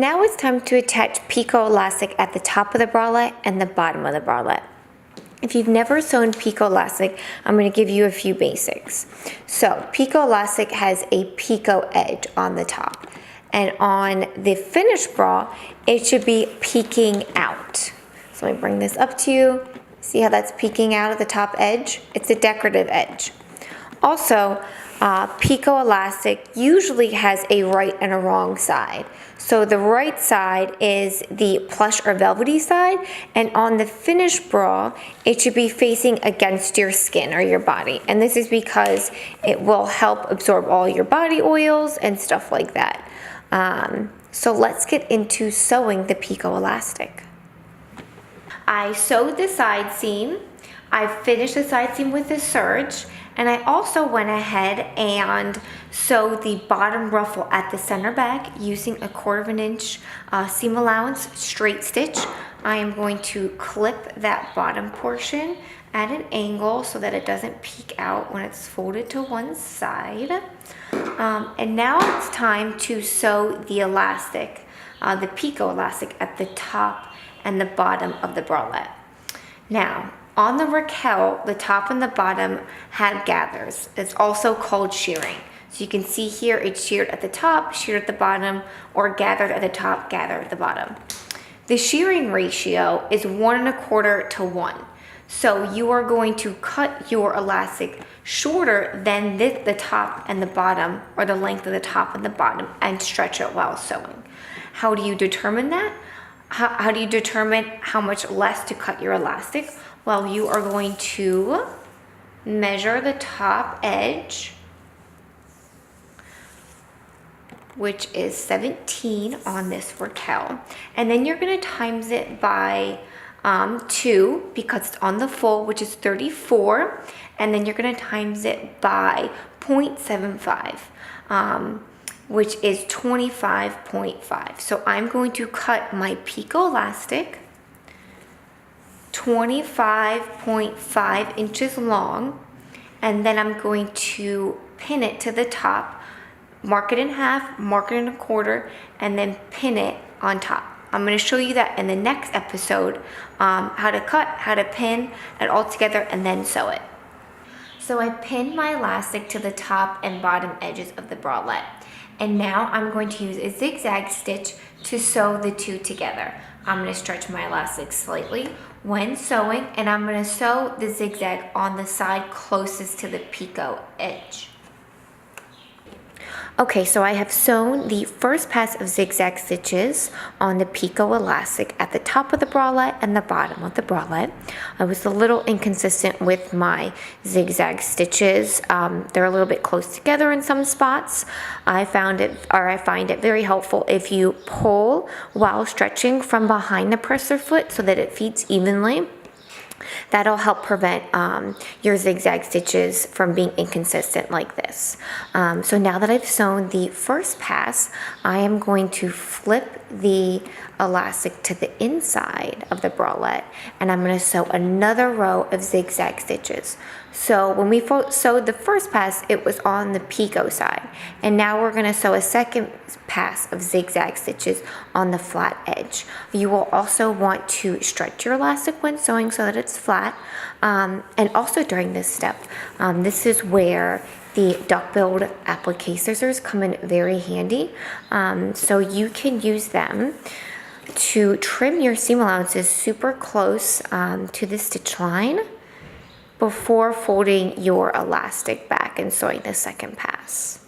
Now it's time to attach picot elastic at the top of the bralette and the bottom of the bralette. If you've never sewn picot elastic, I'm going to give you a few basics. So picot elastic has a picot edge on the top, and on the finished bra, it should be peeking out. So let me bring this up to you. See how that's peeking out at the top edge? It's a decorative edge. Also, picot elastic usually has a right and a wrong side. So the right side is the plush or velvety side, and on the finished bra, it should be facing against your skin or your body. And this is because it will help absorb all your body oils and stuff like that. So let's get into sewing the picot elastic. I sewed the side seam. I finished the side seam with a serge, and I also went ahead and sewed the bottom ruffle at the center back using a 1/4 inch seam allowance straight stitch. I am going to clip that bottom portion at an angle so that it doesn't peek out when it's folded to one side. And now it's time to sew the elastic, the picot elastic at the top and the bottom of the bralette. Now, on the Raquel, the top and the bottom have gathers. It's also called shearing. So you can see here it's sheared at the top, sheared at the bottom, or gathered at the top, gathered at the bottom. The shearing ratio is 1 1/4 to 1. So you are going to cut your elastic shorter than the top and the bottom, or the length of the top and the bottom, and stretch it while sewing. How do you determine that? How do you determine how much less to cut your elastic? Well, you are going to measure the top edge, which is 17 on this Raquel, and then you're going to times it by 2 because it's on the full, which is 34, and then you're going to times it by 0.75, which is 25.5. So I'm going to cut my picot elastic 25.5 inches long, and then I'm going to pin it to the top, mark it in half, mark it in 1/4, and then pin it on top. I'm going to show you that in the next episode, how to cut, how to pin it all together, and then sew it. So I pinned my elastic to the top and bottom edges of the bralette, and now I'm going to use a zigzag stitch to sew the two together. I'm going to stretch my elastic slightly when sewing, and I'm going to sew the zigzag on the side closest to the picot edge. Okay, so I have sewn the first pass of zigzag stitches on the picot elastic at the top of the bralette and the bottom of the bralette. I was a little inconsistent with my zigzag stitches. They're a little bit close together in some spots. I find it very helpful if you pull while stretching from behind the presser foot so that it feeds evenly. That'll help prevent your zigzag stitches from being inconsistent like this. So now that I've sewn the first pass, I am going to flip the elastic to the inside of the bralette, and I'm going to sew another row of zigzag stitches. So when we sewed the first pass, it was on the picot side, and now we're going to sew a second pass of zigzag stitches on the flat edge. You will also want to stretch your elastic when sewing so that it's flat, and also during this step, this is where the duck-billed applique scissors come in very handy. So you can use them to trim your seam allowances super close to the stitch line before folding your elastic back and sewing the second pass.